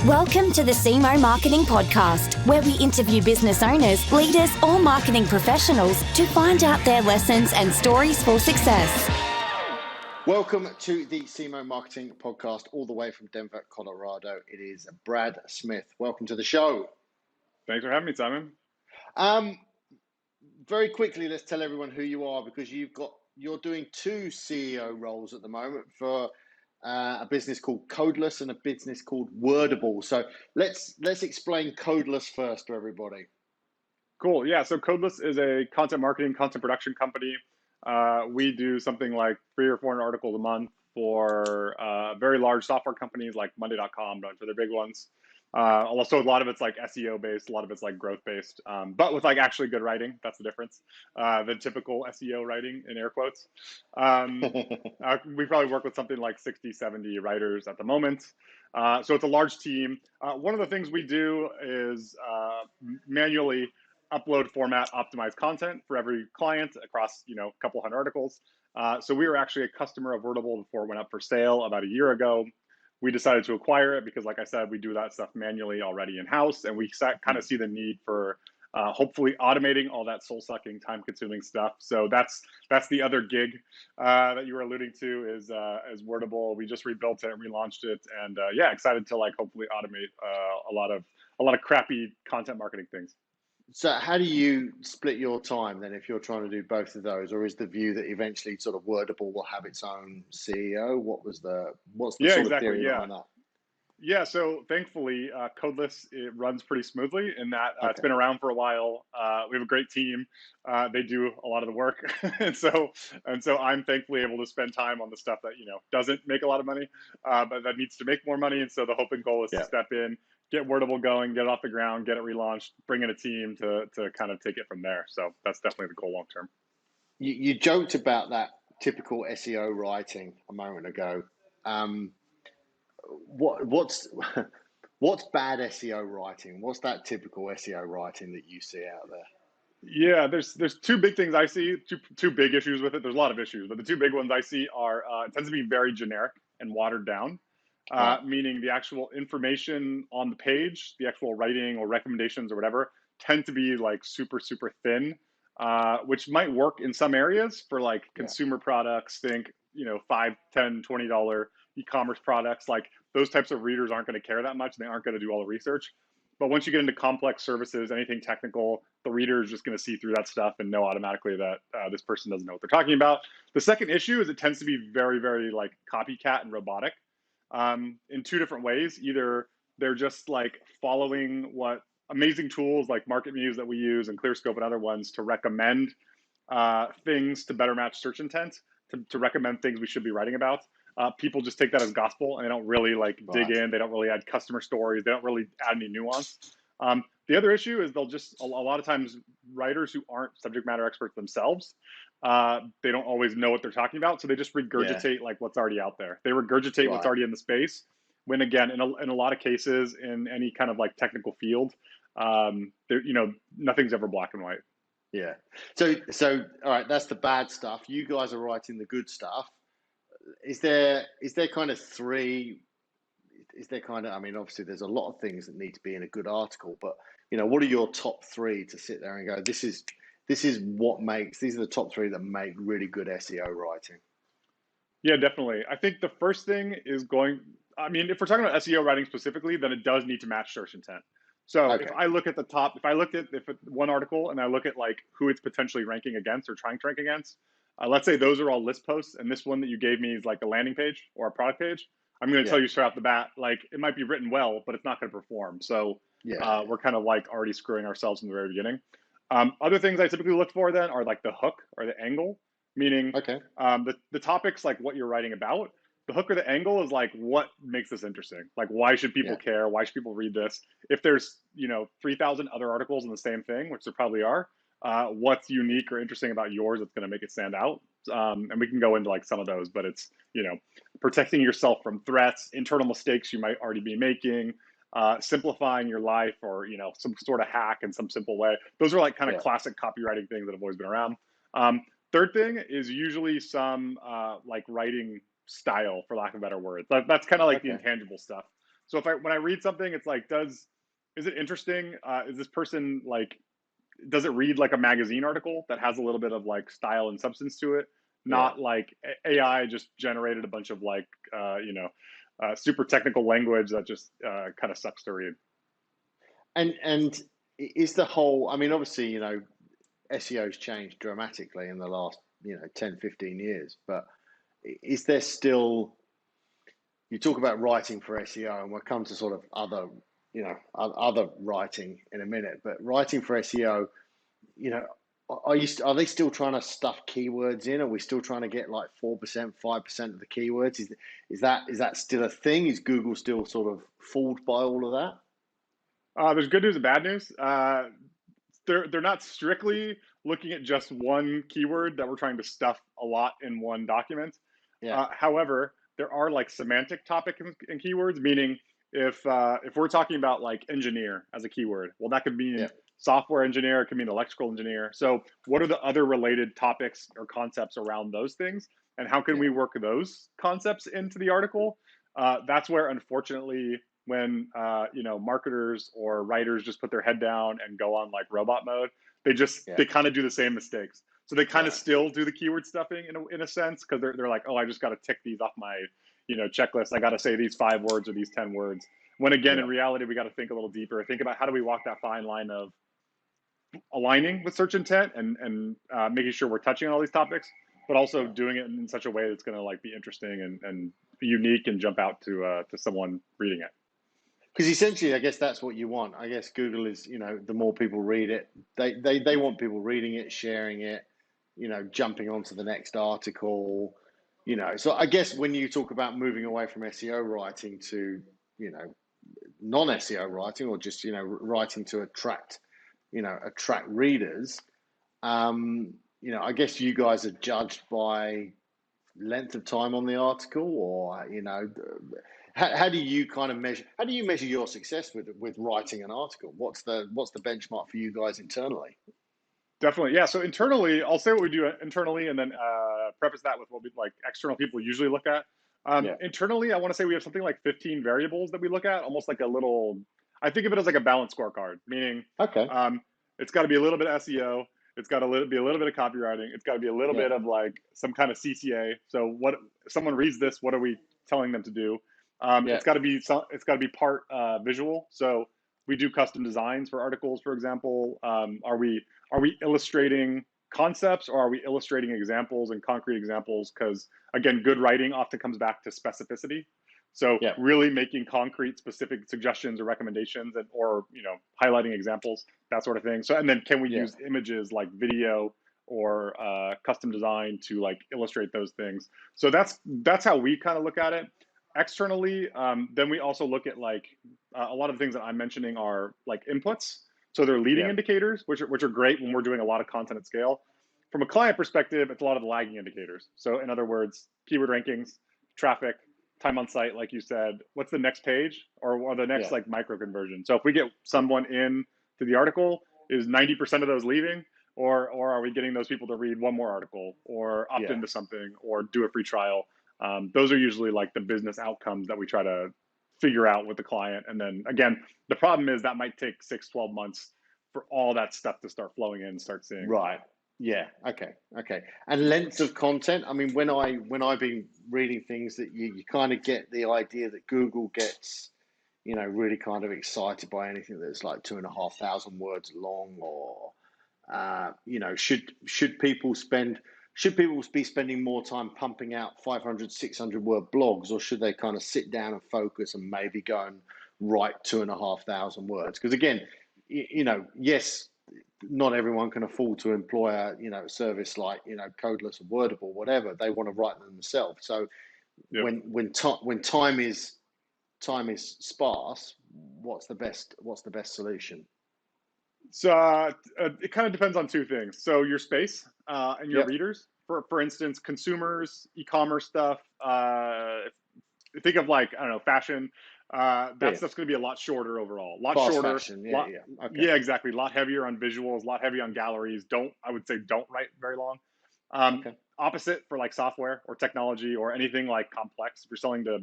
Welcome to the Cemoh Marketing Podcast, where we interview business owners, leaders, or marketing professionals to find out their lessons and stories for success. Welcome to the Cemoh Marketing Podcast, all the way from Denver, Colorado. It is Brad Smith. Welcome to the show. Thanks for having me, Simon. Very quickly, let's tell everyone who you are, because you're doing two CEO roles at the moment for a business called Codeless and a business called Wordable. So let's explain Codeless first to everybody. Cool. Yeah. So Codeless is a content marketing, content production company. We do something like 300 or 400 articles a month for very large software companies like Monday.com, for their big ones. Also, a lot of it's like SEO based, a lot of it's like growth based, but with like actually good writing. That's the difference. The typical SEO writing in air quotes. We probably work with something like 60, 70 writers at the moment. So it's a large team. One of the things we do is manually upload, format, optimize content for every client across, a couple hundred articles. So we were actually a customer of Wordable before it went up for sale about a year ago. We decided to acquire it because, like I said, we do that stuff manually already in-house, and we kind of see the need for hopefully automating all that soul-sucking, time-consuming stuff. So that's the other gig that you were alluding to is Wordable. We just rebuilt it and relaunched it, and excited to hopefully automate a lot of crappy content marketing things. So how do you split your time then if you're trying to do both of those, or is the view that eventually sort of Wordable will have its own CEO? What's the sort of theory behind that? Yeah, so thankfully, Codeless, it runs pretty smoothly in that it's been around for a while. We have a great team. They do a lot of the work. and so I'm thankfully able to spend time on the stuff that, doesn't make a lot of money, but that needs to make more money. And so the hope and goal is to step in, get Wordable going, get it off the ground, get it relaunched, bring in a team to kind of take it from there. So that's definitely the goal long term. You joked about that typical SEO writing a moment ago. What's bad SEO writing? What's that typical SEO writing that you see out there? Yeah, there's two big things I see, two big issues with it. There's a lot of issues, but the two big ones I see are it tends to be very generic and watered down. Meaning the actual information on the page, the actual writing or recommendations or whatever, tend to be like super, super thin, which might work in some areas for like consumer products. Think, $5, $10, $20 e-commerce products. Like those types of readers aren't going to care that much. And they aren't going to do all the research. But once you get into complex services, anything technical, the reader is just going to see through that stuff and know automatically that this person doesn't know what they're talking about. The second issue is it tends to be very, very like copycat and robotic. In two different ways. Either they're just like following what amazing tools like Market Muse that we use and ClearScope and other ones to recommend things to better match search intent, to recommend things we should be writing about. People just take that as gospel and they don't really dig in. They don't really add customer stories. They don't really add any nuance. The other issue is they'll just, a lot of times, writers who aren't subject matter experts themselves, they don't always know what they're talking about. So they just regurgitate like what's already out there. They regurgitate what's already in the space. When again, in a lot of cases, in any kind of like technical field, nothing's ever black and white. Yeah. So all right, that's the bad stuff. You guys are writing the good stuff. Is there kind of three? Is there kind of? I mean, obviously, there's a lot of things that need to be in a good article, but what are your top three to sit there and go, this is what makes, these are the top three that make really good SEO writing? Yeah, definitely. I think the first thing is if we're talking about SEO writing specifically, then it does need to match search intent. So if I look at the top, if one article and I look at like who it's potentially ranking against or trying to rank against, let's say those are all list posts, and this one that you gave me is like a landing page or a product page. I'm going to tell you straight off the bat, like it might be written well, but it's not going to perform. So we're kind of like already screwing ourselves in the very beginning. Other things I typically look for then are like the hook or the angle, meaning the topics, like what you're writing about. The hook or the angle is like what makes this interesting. Like why should people care? Why should people read this? If there's 3,000 other articles on the same thing, which there probably are, what's unique or interesting about yours that's going to make it stand out? And we can go into like some of those, but it's protecting yourself from threats, internal mistakes you might already be making, simplifying your life, or some sort of hack in some simple way. Those are like kind of classic copywriting things that have always been around. Third thing is usually some like writing style, for lack of better words. That's kind of like the intangible stuff. So when I read something, it's like, is it interesting? Is this person like, does it read like a magazine article that has a little bit of like style and substance to it? Yeah. Not like AI just generated a bunch of like, super technical language that just kind of sucks to read. And is the whole, I mean, obviously, SEO's changed dramatically in the last, 10, 15 years, but is there still, you talk about writing for SEO, and we'll come to sort of other writing in a minute, but writing for SEO, you know, are they still trying to stuff keywords in? Are we still trying to get like 4%, 5% of the keywords? Is that still a thing? Is Google still sort of fooled by all of that? There's good news and bad news. They're not strictly looking at just one keyword that we're trying to stuff a lot in one document. Yeah. However, there are like semantic topics and keywords, meaning if we're talking about like engineer as a keyword, well, that could mean software engineer, it could mean electrical engineer. So what are the other related topics or concepts around those things? And how can we work those concepts into the article? That's where, unfortunately, when marketers or writers just put their head down and go on like robot mode, they kind of do the same mistakes. So they kind of still do the keyword stuffing in a sense, because they're like, oh, I just got to tick these off my checklist. I got to say these 5 words or these 10 words. When again, in reality, we got to think a little deeper. Think about how do we walk that fine line of aligning with search intent and making sure we're touching on all these topics, but also doing it in such a way that's going to like be interesting and unique and jump out to someone reading it. Because essentially, I guess that's what you want. I guess Google is, the more people read it, they want people reading it, sharing it, jumping onto the next article, So I guess when you talk about moving away from SEO writing to, non-SEO writing, or just, writing to attract readers, I guess you guys are judged by length of time on the article, or, how do you kind of measure? How do you measure your success with writing an article? What's the benchmark for you guys internally? Definitely, yeah. So internally, I'll say what we do internally, and then preface that with what we like external people usually look at. Internally, I want to say we have something like 15 variables that we look at, almost like a little. I think of it as like a balanced scorecard, meaning it's got to be a little bit of SEO, it's got to be a little bit of copywriting, it's got to be a little bit of like some kind of CTA. So what if someone reads this, what are we telling them to do? It's got to be part visual. So we do custom designs for articles, for example. Are we illustrating concepts, or are we illustrating examples and concrete examples? Because again, good writing often comes back to specificity. So really making concrete, specific suggestions or recommendations, or highlighting examples, that sort of thing. So, and then can we use images like video or custom design to like illustrate those things? So that's how we kind of look at it. Externally, then we also look at like a lot of the things that I'm mentioning are like inputs. So they're leading indicators, which are great when we're doing a lot of content at scale. From a client perspective, it's a lot of the lagging indicators. So in other words, keyword rankings, traffic, time on site, like you said, what's the next page or the next like micro conversion. So if we get someone in to the article, is 90% of those leaving, or are we getting those people to read one more article or opt into something or do a free trial? Those are usually like the business outcomes that we try to figure out with the client. And then again, the problem is that might take 6-12 months for all that stuff to start flowing in and start seeing. Right. Yeah. Okay. And length of content. I mean, when I've been reading things, that you kind of get the idea that Google gets, really kind of excited by anything that's like 2,500 words long, or, should people be spending more time pumping out 500, 600 word blogs, or should they kind of sit down and focus and maybe go and write 2,500 words? Because again, yes, not everyone can afford to employ a service like Codeless or Wordable, whatever. They want to write them themselves. So when time is sparse, what's the best solution? So it kind of depends on two things. So your space and your readers. For instance, consumers, e-commerce stuff. Think of like, I don't know, fashion. That stuff's going to be a lot shorter overall. Fast shorter. Fashion. Yeah, exactly. A lot heavier on visuals. A lot heavier on galleries. I would say don't write very long. Opposite for like software or technology or anything like complex. If you're selling to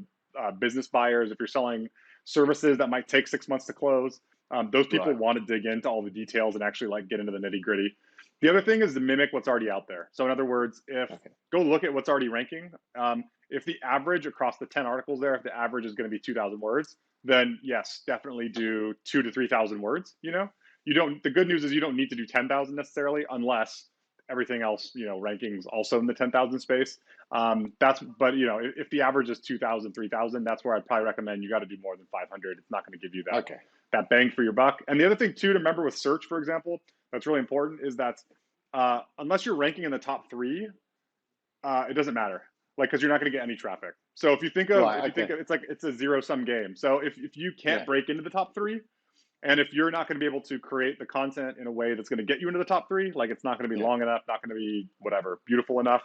business buyers, if you're selling services that might take 6 months to close. Those people want to dig into all the details and actually like get into the nitty gritty. The other thing is to mimic what's already out there. So in other words, go look at what's already ranking. If the average across the 10 articles there, if the average is going to be 2,000 words, then yes, definitely do 2,000 to 3,000 words. The good news is you don't need to do 10,000 necessarily, unless everything else, rankings also in the 10,000 space. But if the average is 2,000, 3,000, that's where I'd probably recommend you got to do more than 500. It's not going to give you that bang for your buck. And the other thing too, to remember with search, for example, that's really important is that unless you're ranking in the top 3, it doesn't matter. Because you're not going to get any traffic. So if you think of, it's a zero-sum game. So if you can't break into the top 3, and if you're not going to be able to create the content in a way that's going to get you into the top 3, like it's not going to be long enough, not going to be whatever, beautiful enough,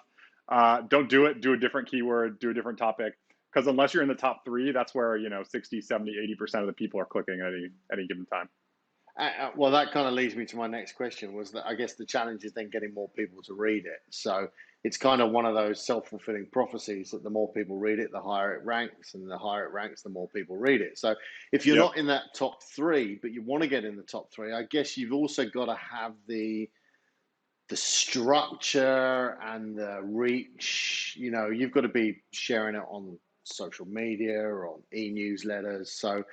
don't do it. Do a different keyword, do a different topic. Because unless you're in the top 3, that's where 60, 70, 80% of the people are clicking at any given time. Well, that kind of leads me to my next question, was that I guess the challenge is then getting more people to read it. So it's kind of one of those self-fulfilling prophecies that the more people read it, the higher it ranks, and the higher it ranks, the more people read it. So if you're not in that top 3, but you want to get in the top 3, I guess you've also got to have the structure and the reach. You've got to be sharing it on social media or on e-newsletters. So,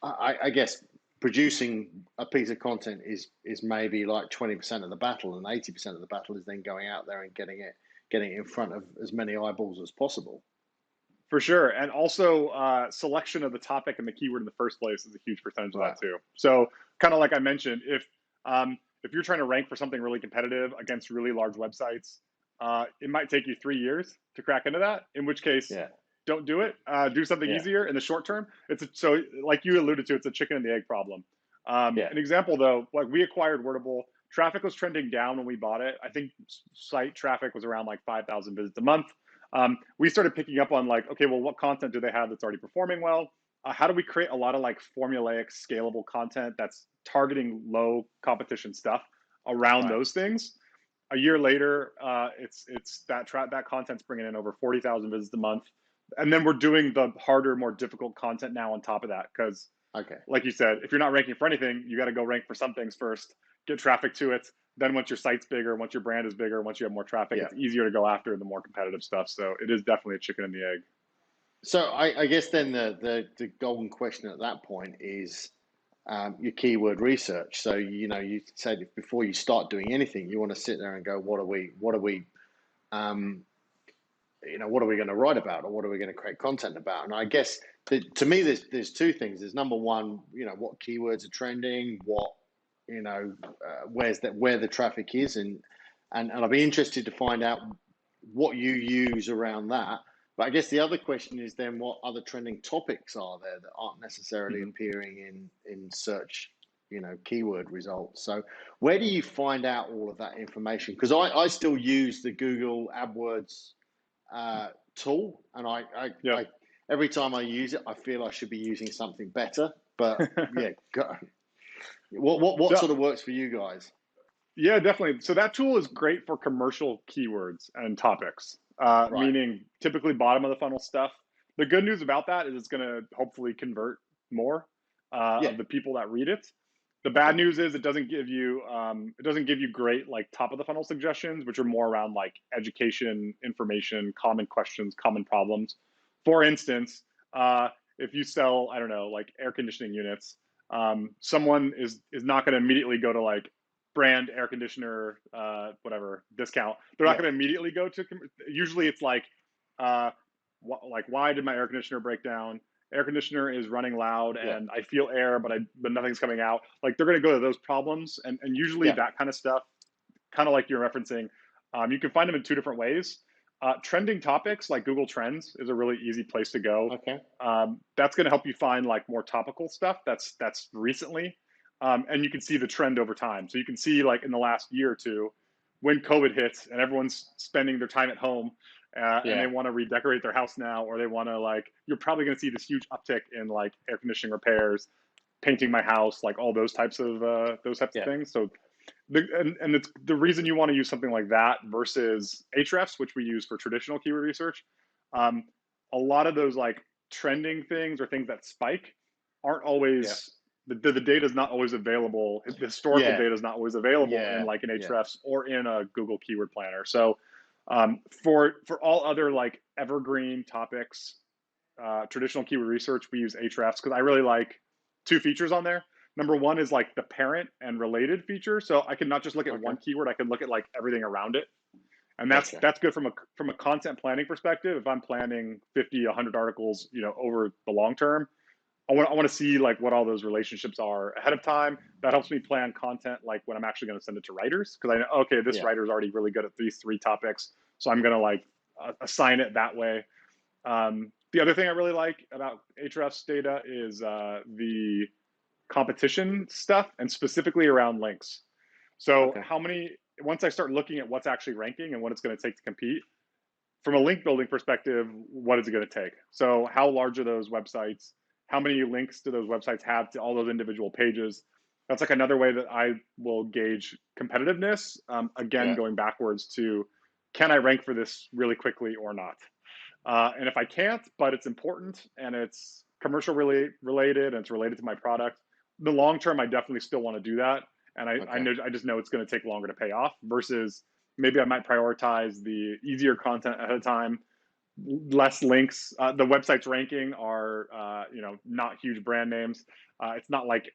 I guess producing a piece of content is maybe like 20% of the battle, and 80% of the battle is then going out there and getting it in front of as many eyeballs as possible. For sure. And also selection of the topic and the keyword in the first place is a huge percentage of that too. So kind of like I mentioned, if you're trying to rank for something really competitive against really large websites, it might take you 3 years to crack into that, in which case don't do it. Do something easier in the short term. So like you alluded to, it's a chicken and the egg problem. An example though, like we acquired Wordable, traffic was trending down when we bought it. I think site traffic was around like 5,000 visits a month. We started picking up on like, okay, well, what content do they have that's already performing well? How do we create a lot of like formulaic, scalable content that's targeting low competition stuff around those things? A year later, it's that content's bringing in over 40,000 visits a month. And then we're doing the harder, more difficult content now on top of that. Because like you said, if you're not ranking for anything, you got to go rank for some things first, get traffic to it. Then once your site's bigger, once your brand is bigger, once you have more traffic, it's easier to go after the more competitive stuff. So it is definitely a chicken and the egg. So I guess then the golden question at that point is your keyword research. So, you said before you start doing anything, you want to sit there and go, what are we going to write about, or what are we going to create content about? And I guess to me, there's two things. There's number one, what keywords are trending, what, where the traffic is, and I'll be interested to find out what you use around that. But I guess the other question is then what other trending topics are there that aren't necessarily appearing in search, keyword results. So where do you find out all of that information? Because I still use the Google AdWords tool, and I every time I use it, I feel I should be using something better. But what sort of works for you guys? Yeah, definitely. So that tool is great for commercial keywords and topics, meaning typically bottom of the funnel stuff. The good news about that is it's going to hopefully convert more of the people that read it. The bad news is it doesn't give you great like top of the funnel suggestions, which are more around like education, information, common questions, common problems. For instance, if you sell, I don't know, like air conditioning units, someone is not going to immediately go to like brand air conditioner, whatever discount. They're not going to immediately go to. Usually, it's like why did my air conditioner break down? Air conditioner is running loud and I feel air, but nothing's coming out. Like they're going to go to those problems, and usually that kind of stuff, kind of like you're referencing, you can find them in two different ways. Trending topics like Google Trends is a really easy place to go. Okay. That's going to help you find like more topical stuff that's recently, and you can see the trend over time. So you can see like in the last year or two, when COVID hits and everyone's spending their time at home. And they want to redecorate their house now, or they want to like, you're probably going to see this huge uptick in like air conditioning repairs, painting my house, like all those types of things. So it's the reason you want to use something like that versus Ahrefs, which we use for traditional keyword research. A lot of those like trending things or things that spike aren't Yeah. always the data is not always available. The historical Yeah. data is not always available in Yeah. like an Yeah. Ahrefs or in a Google Keyword Planner. So for all other like evergreen topics, traditional keyword research, we use Ahrefs because I really like two features on there. Number one is like the parent and related feature. So I can not just look at Okay. one keyword, I can look at like everything around it. And Gotcha. that's good from a content planning perspective. If I'm planning 50, 100 articles, over the long term, I want to see like what all those relationships are ahead of time. That helps me plan content like when I'm actually going to send it to writers, because I know, okay, this Yeah. writer is already really good at these 3 topics, so I'm going to like assign it that way. The other thing I really like about Ahrefs data is the competition stuff, and specifically around links. So Okay. once I start looking at what's actually ranking and what it's going to take to compete, from a link building perspective, what is it going to take? So how large are those websites? How many links do those websites have to all those individual pages? That's like another way that I will gauge competitiveness. Again, Yeah. going backwards to, can I rank for this really quickly or not? And if I can't, but it's important and it's commercial related and it's related to my product, the long term, I definitely still want to do that. And Okay. I just know it's going to take longer to pay off versus maybe I might prioritize the easier content ahead of time, less links. The website's ranking are, not huge brand names. It's not like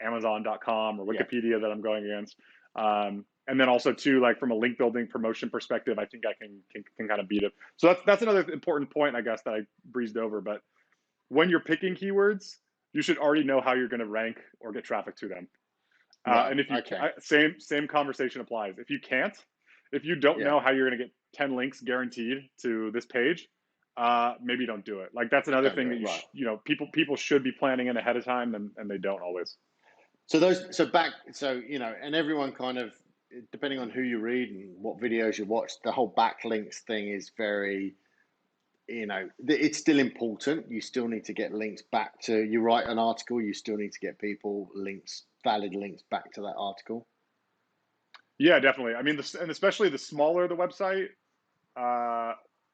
Amazon.com or Yeah. Wikipedia that I'm going against. And then also too, like from a link building promotion perspective, I think I can kind of beat it. So that's another important point, I guess, that I breezed over. But when you're picking keywords, you should already know how you're going to rank or get traffic to them. Right. And if you Okay. same conversation applies. If you don't Yeah. know how you're going to get 10 links guaranteed to this page, maybe don't do it. Like that's another Don't do thing that it. Right. people should be planning in ahead of time, and they don't always. And everyone kind of, depending on who you read and what videos you watch, the whole backlinks thing is very, it's still important. You still need to get links back to, you write an article, you still need to get people valid links back to that article. Yeah, definitely. I mean, and especially the smaller the website,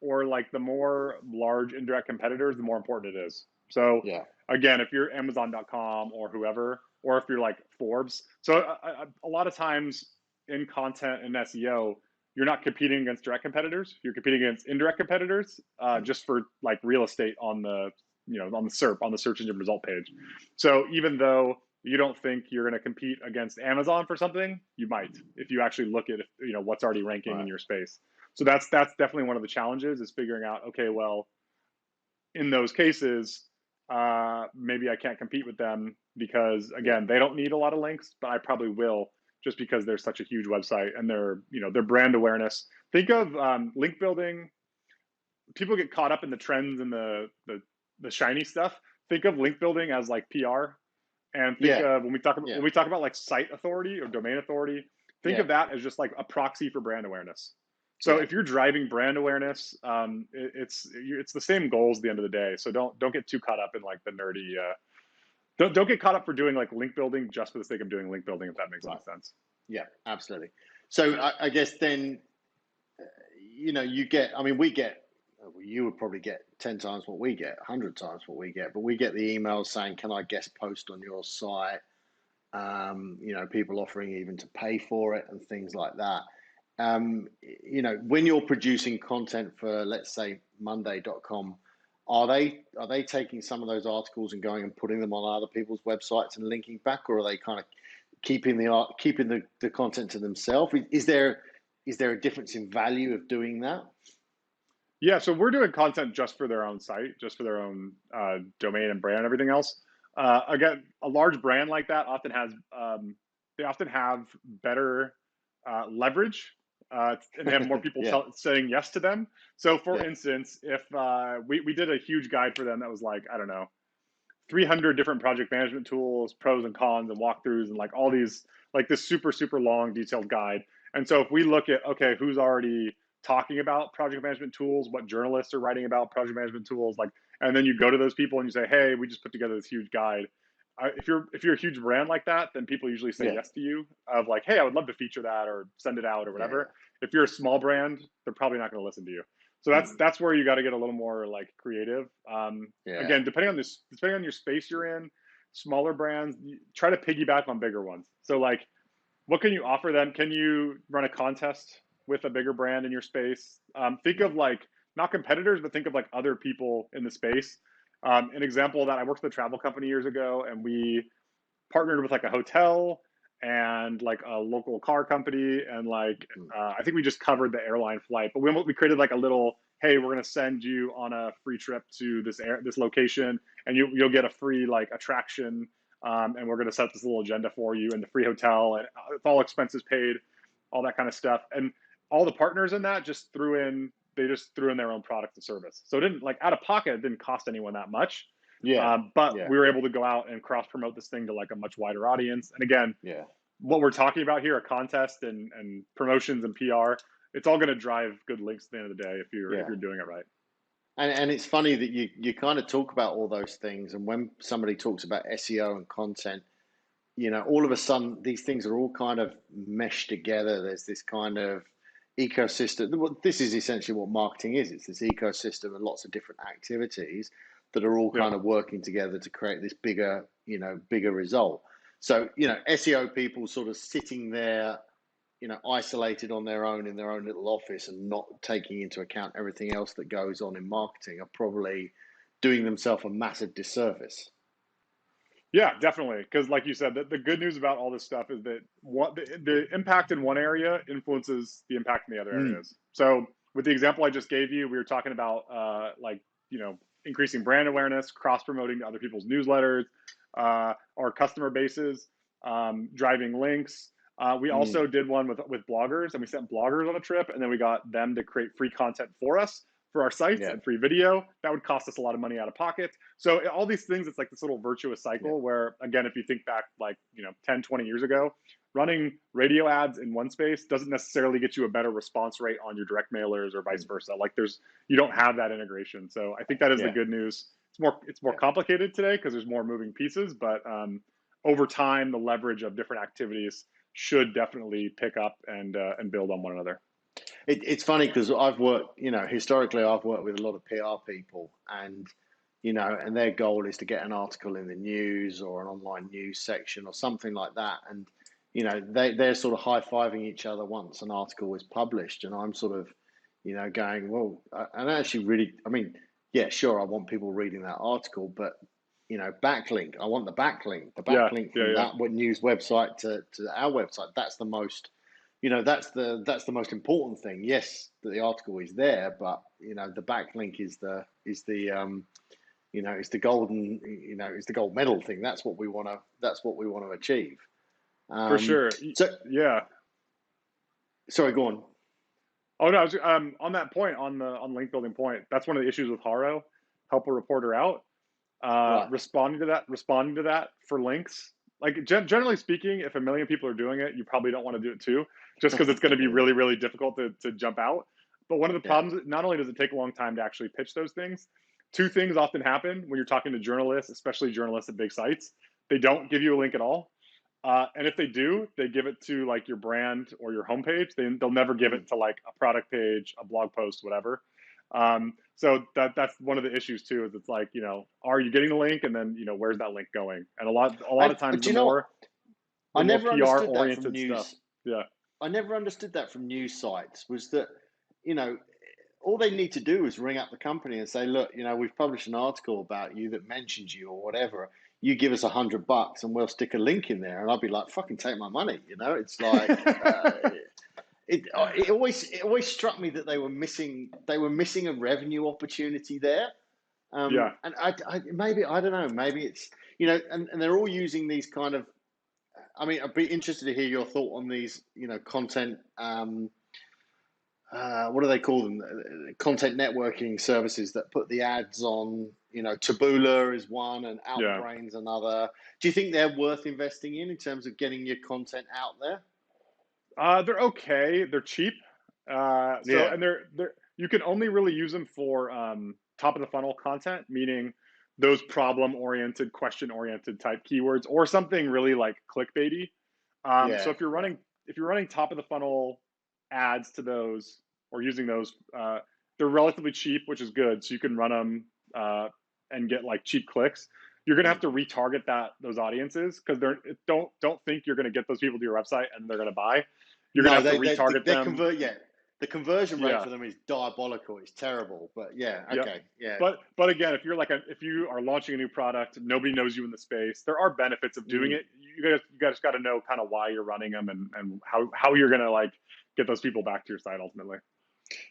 or like the more large indirect competitors, the more important it is. So Yeah. again, if you're Amazon.com or whoever, or if you're like Forbes, so a lot of times in content and SEO, you're not competing against direct competitors. You're competing against indirect competitors, just for like real estate on the on the SERP, on the search engine result page. So even though you don't think you're going to compete against Amazon for something, you might if you actually look at what's already ranking in Right. your space. So that's definitely one of the challenges, is figuring out, okay, well, in those cases, maybe I can't compete with them because again, they don't need a lot of links, but I probably will, just because they're such a huge website and their brand awareness. Think of link building. People get caught up in the trends and the shiny stuff. Think of link building as like PR, and think Yeah. of when we talk about like site authority or domain authority, think Yeah. of that as just like a proxy for brand awareness. So Yeah. if you're driving brand awareness, it's the same goals at the end of the day. So don't get too caught up in like the nerdy. Don't get caught up for doing like link building just for the sake of doing link building, if that makes any sense. Yeah, absolutely. So I guess then, you would probably get 10 times what we get, 100 times what we get, but we get the emails saying, can I guest post on your site? People offering even to pay for it and things like that. When you're producing content for, let's say, Monday.com, are they taking some of those articles and going and putting them on other people's websites and linking back, or are they kind of keeping the content to themselves? Is there a difference in value of doing that? Yeah, so we're doing content just for their own site, just for their own domain and brand and everything else. Again, a large brand like that often has they often have better leverage, and they have more people Yeah. saying yes to them. So, for Yeah. instance, if we did a huge guide for them that was like, I don't know, 300 different project management tools, pros and cons and walkthroughs, and like all these, like this super, super long detailed guide. And so if we look at, okay, who's already talking about project management tools, what journalists are writing about project management tools, like, and then you go to those people and you say, hey, we just put together this huge guide. If you're a huge brand like that, then people usually say Yeah. yes to you, of like, hey, I would love to feature that or send it out or whatever. Yeah. If you're a small brand, they're probably not going to listen to you. So that's where you got to get a little more like creative. Again, depending on your space you're in, smaller brands try to piggyback on bigger ones. So like, what can you offer them? Can you run a contest with a bigger brand in your space? Think of like not competitors, but think of like other people in the space. An example that I worked with a travel company years ago, and we partnered with like a hotel and like a local car company, and like I think we just covered the airline flight, but we created like a little, hey, we're going to send you on a free trip to this location, and you'll get a free like attraction, and we're going to set this little agenda for you in the free hotel, and it's all expenses paid, all that kind of stuff. And all the partners in that just threw in their own product and service. So it didn't, like, out of pocket, it didn't cost anyone that much. But we were able to go out and cross promote this thing to like a much wider audience. And again, what we're talking about here, a contest and promotions and PR, it's all going to drive good links at the end of the day if you're doing it right. And it's funny that you kind of talk about all those things, and when somebody talks about SEO and content, all of a sudden these things are all kind of meshed together. There's this kind of ecosystem. Well, this is essentially what marketing is. It's this ecosystem and lots of different activities that are all kind of working together to create this bigger result. So, SEO people sort of sitting there, isolated on their own in their own little office and not taking into account everything else that goes on in marketing are probably doing themselves a massive disservice. Yeah, definitely. Because like you said, the good news about all this stuff is that the impact in one area influences the impact in the other areas. So with the example I just gave you, we were talking about increasing brand awareness, cross-promoting to other people's newsletters, our customer bases, driving links. We also did one with bloggers, and we sent bloggers on a trip, and then we got them to create free content for us for our sites and free video. That would cost us a lot of money out of pocket. So all these things, it's like this little virtuous cycle where, again, if you think back like 10, 20 years ago, running radio ads in one space doesn't necessarily get you a better response rate on your direct mailers or vice versa. Like you don't have that integration. So I think that is the good news. It's more complicated today because there's more moving pieces, but over time, the leverage of different activities should definitely pick up and build on one another. It's funny because I've worked, historically I've worked with a lot of PR people, and and their goal is to get an article in the news or an online news section or something like that, and they're sort of high-fiving each other once an article is published, and I'm sort of going, well, and actually really, I mean, yeah, sure, I want people reading that article, but backlink, I want the backlink from that news website to our website. That's the most, that's the most important thing. Yes, the article is there, but the backlink is the it's the golden, it's the gold medal thing. That's what we want to achieve. For sure. So sorry, go on. Oh no, I was, on that point, on link building point, that's one of the issues with Haro, help a reporter out. Responding to that for links. Like generally speaking, if 1 million people are doing it, you probably don't want to do it too, just because it's going to be really, really difficult to jump out. But one of the problems, not only does it take a long time to actually pitch those things, two things often happen when you're talking to journalists, especially journalists at big sites. They don't give you a link at all. And if they do, they give it to like your brand or your homepage. They'll never give it to like a product page, a blog post, whatever. So that's one of the issues too, is it's like, are you getting the link, and then, where's that link going? And a lot of times the more PR oriented stuff. Yeah. I never understood that from news sites, was that, all they need to do is ring up the company and say, look, we've published an article about you that mentions you or whatever. You give us $100 and we'll stick a link in there. And I'll be like, fucking take my money. It's like, it always struck me that they were missing a revenue opportunity there. And maybe, I don't know, maybe it's, and they're all using these kind of, I mean, I'd be interested to hear your thought on these, content, what do they call them? Content networking services that put the ads on, Taboola is one and Outbrain's another. Do you think they're worth investing in terms of getting your content out there? They're okay. They're cheap. And they're you can only really use them for top of the funnel content, meaning those problem oriented, question oriented type keywords, or something really like clickbaity. So if you're running top of the funnel ads to those, or using those, they're relatively cheap, which is good. So you can run them and get like cheap clicks. You're going to have to retarget those audiences, because don't think you're going to get those people to your website and they're going to buy. You're going to have to retarget them. The conversion rate Yeah. for them is diabolical. It's terrible, but yeah, Yep. okay, yeah. But again, if you are launching a new product, nobody knows you in the space, there are benefits of doing it. You guys got to know kind of why you're running them and how you're going to like get those people back to your site ultimately.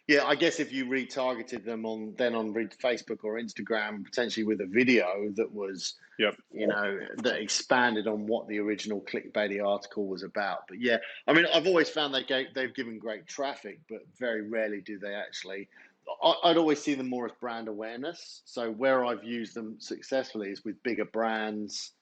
Yeah, I guess if you retargeted them on Facebook or Instagram, potentially with a video that was, that expanded on what the original clickbaity article was about. But yeah, I mean, I've always found they've given great traffic, but very rarely do they actually. I'd always see them more as brand awareness. So where I've used them successfully is with bigger brands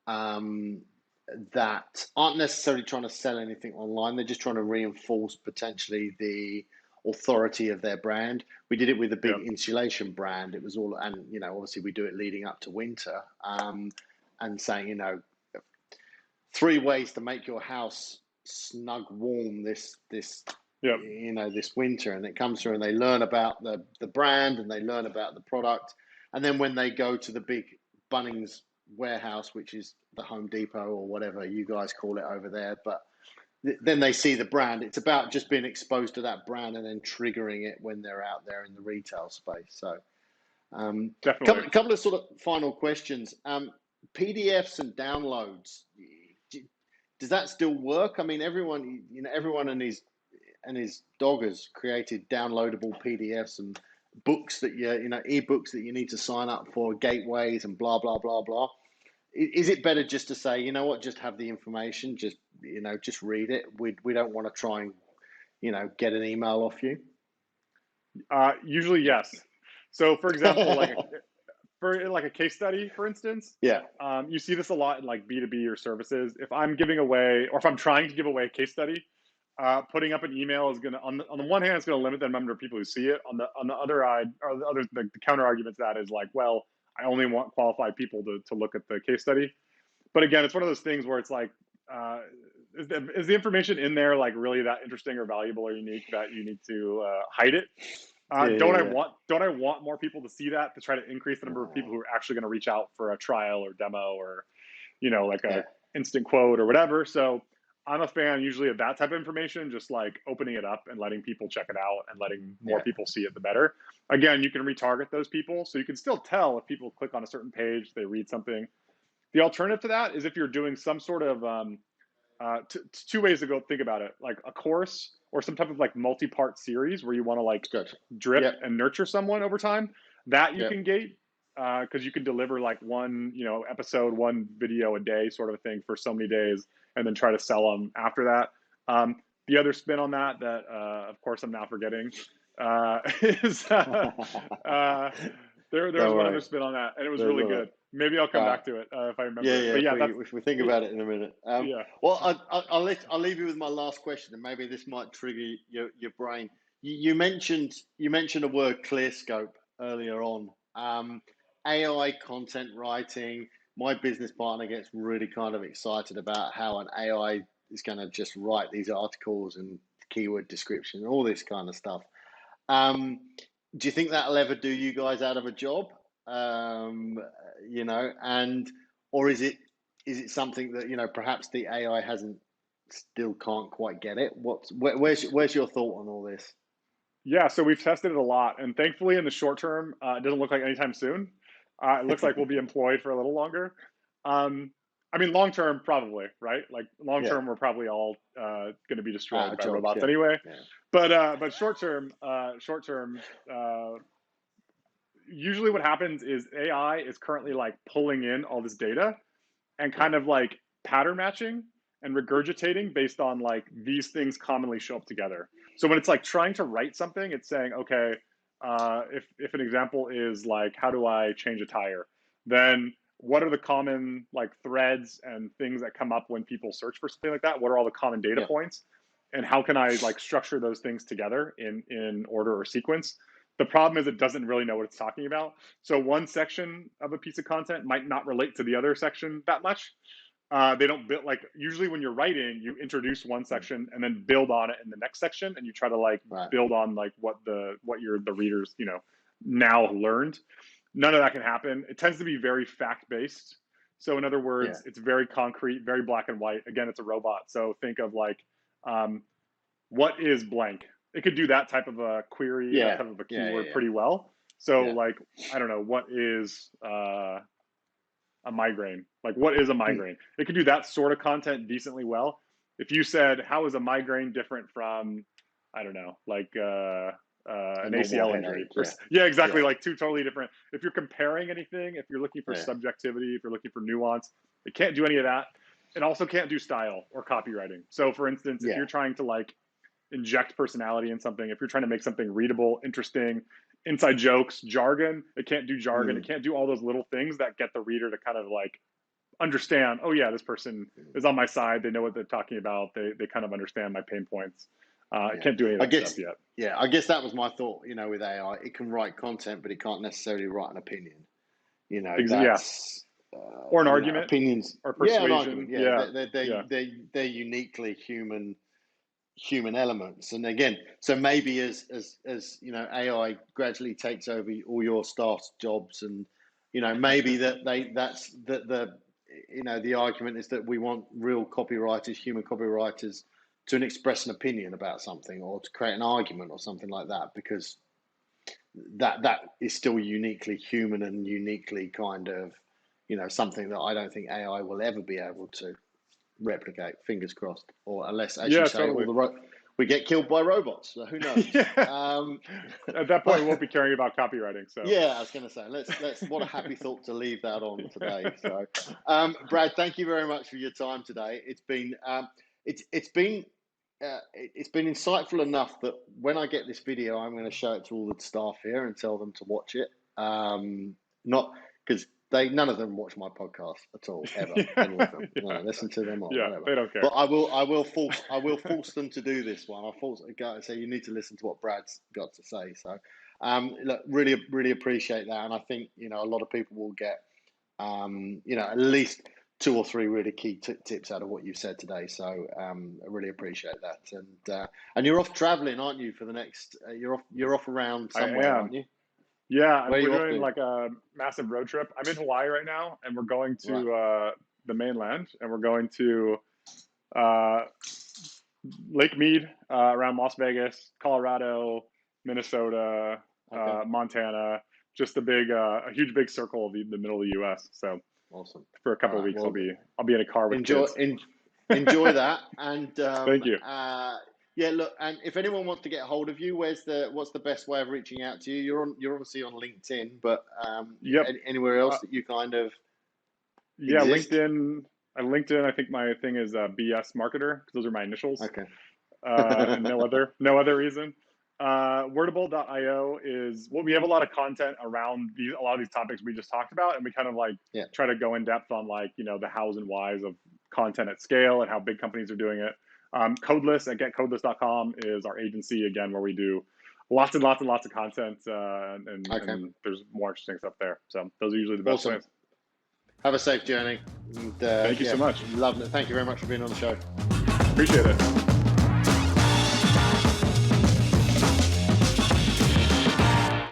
that aren't necessarily trying to sell anything online. They're just trying to reinforce potentially the authority of their brand. We did it with a big insulation brand. It was all, and obviously we do it leading up to winter, and saying 3 ways to make your house snug warm this winter, and it comes through and they learn about the brand and they learn about the product, and then when they go to the big Bunnings warehouse, which is the Home Depot or whatever you guys call it over there, but then they see the brand. It's about just being exposed to that brand and then triggering it when they're out there in the retail space. So definitely. Couple of sort of final questions. PDFs and downloads, does that still work? I mean, everyone and his dog has created downloadable PDFs and books that ebooks that you need to sign up for, gateways and blah blah blah blah. Is it better just to say, just have the information, just read it? We don't want to try and get an email off you. Usually yes. So for example, for a case study, for instance, you see this a lot in like B2B or services. If I'm giving away, or if I'm trying to give away a case study, putting up an email is going to, on the one hand, it's going to limit the number of people who see it. On the other side, or the counter argument to that is like, well, I only want qualified people to look at the case study. But again, it's one of those things where it's like, is the information in there like really that interesting or valuable or unique that you need to hide it? Don't I want more people to see that, to try to increase the number of people who are actually going to reach out for a trial or demo or, a instant quote or whatever. So I'm a fan usually of that type of information, just like opening it up and letting people check it out and letting more people see it, the better. Again, you can retarget those people. So you can still tell if people click on a certain page, they read something. The alternative to that is if you're doing some sort of, 2 ways to go think about it, like a course or some type of like multi-part series where you want to like drip and nurture someone over time, that you can gate, because you can deliver like one, episode, one video a day sort of a thing for so many days, and then try to sell them after that. The other spin on that, of course I'm now forgetting, is there was one other spin on that, and it was really good. Maybe I'll come back to it if I remember. If we think about it in a minute. Well, I'll leave you with my last question, and maybe this might trigger your brain. You mentioned a word, clear scope, earlier on. AI content writing. My business partner gets really kind of excited about how an AI is going to just write these articles and keyword description and all this kind of stuff. Do you think that'll ever do you guys out of a job? Or is it something that perhaps the AI still can't quite get it? Where's your thought on all this? Yeah, so we've tested it a lot, and thankfully in the short term, it doesn't look like anytime soon. It looks like we'll be employed for a little longer. I mean, long term, probably, right? Like long term, we're probably all going to be destroyed by robots anyway. Yeah. But short term, usually what happens is AI is currently like pulling in all this data and kind of like pattern matching and regurgitating based on like these things commonly show up together. So when it's like trying to write something, it's saying, okay, if an example is like, how do I change a tire? Then what are the common like threads and things that come up when people search for something like that? What are all the common data points? And how can I like structure those things together in order or sequence? The problem is it doesn't really know what it's talking about. So one section of a piece of content might not relate to the other section that much. They don't build, like, usually when you're writing, you introduce one section and then build on it in the next section, and you try to like build on like what the readers, you know, now learned. None of that can happen. It tends to be very fact-based. So in other words, it's very concrete, very black and white. Again, it's a robot. So think of like, what is blank? It could do that type of a query, that type of a keyword pretty well. So like, I don't know, what is a migraine? Like, what is a migraine? It could do that sort of content decently well. If you said, how is a migraine different from, I don't know, like an ACL injury? Exactly. Like two totally different. If you're comparing anything, if you're looking for subjectivity, if you're looking for nuance, it can't do any of that. It also can't do style or copywriting. So for instance, if you're trying to like inject personality in something, if you're trying to make something readable, interesting, inside jokes, jargon, it can't do jargon. It can't do all those little things that get the reader to kind of like understand, oh yeah, this person is on my side. They know what they're talking about. They kind of understand my pain points. It can't do any of that stuff yet. Yeah, I guess that was my thought, you know, with AI. It can write content, but it can't necessarily write an opinion. You know, that's, or an argument, opinions, or persuasion. They're uniquely human elements. And again, so maybe as you know, AI gradually takes over all your staff's jobs, and you know, maybe the argument is that we want real copywriters, human copywriters, to express an opinion about something or to create an argument or something like that, because that is still uniquely human and uniquely kind of, you know, something that I don't think AI will ever be able to replicate. Fingers crossed, or unless, as you say, we get killed by robots. So who knows? At that point, we won't be caring about copywriting. So yeah, I was going to say, let's. What a happy thought to leave that on today. So, Brad, thank you very much for your time today. It's been insightful enough that when I get this video, I'm going to show it to all the staff here and tell them to watch it. Not because none of them watch my podcast at all, ever. Any of them. No, listen to them or whatever. They don't care. But I will force them to do this one. I'll force and say you need to listen to what Brad's got to say. So, look, really appreciate that, and I think, you know, a lot of people will get, you know, at least 2 or 3 really key tips out of what you said today. So I really appreciate that. And you're off traveling, aren't you? For the next, you're off around somewhere, aren't you? Yeah, we're doing like a massive road trip. I'm in Hawaii right now, and we're going to the mainland, and we're going to Lake Mead around Las Vegas, Colorado, Minnesota, Montana. Just a huge big circle of the middle of the U.S. So awesome. For a couple of weeks, I'll be in a car with kids. Enjoy that, and thank you. Yeah, look, and if anyone wants to get a hold of you, what's the best way of reaching out to you? You're obviously on LinkedIn, but anywhere else that you kind of exist? LinkedIn. LinkedIn, I think my thing is BS Marketer, because those are my initials. Okay. And no other reason. Wordable.io is we have a lot of content around a lot of these topics we just talked about, and we kind of like try to go in depth on, like, you know, the hows and whys of content at scale and how big companies are doing it. Codeless at getcodeless.com is our agency, again, where we do lots and lots of content, and there's more interesting stuff there. So those are usually the best ways. Have a safe journey. And, thank you so much. Lovely. Thank you very much for being on the show. Appreciate it.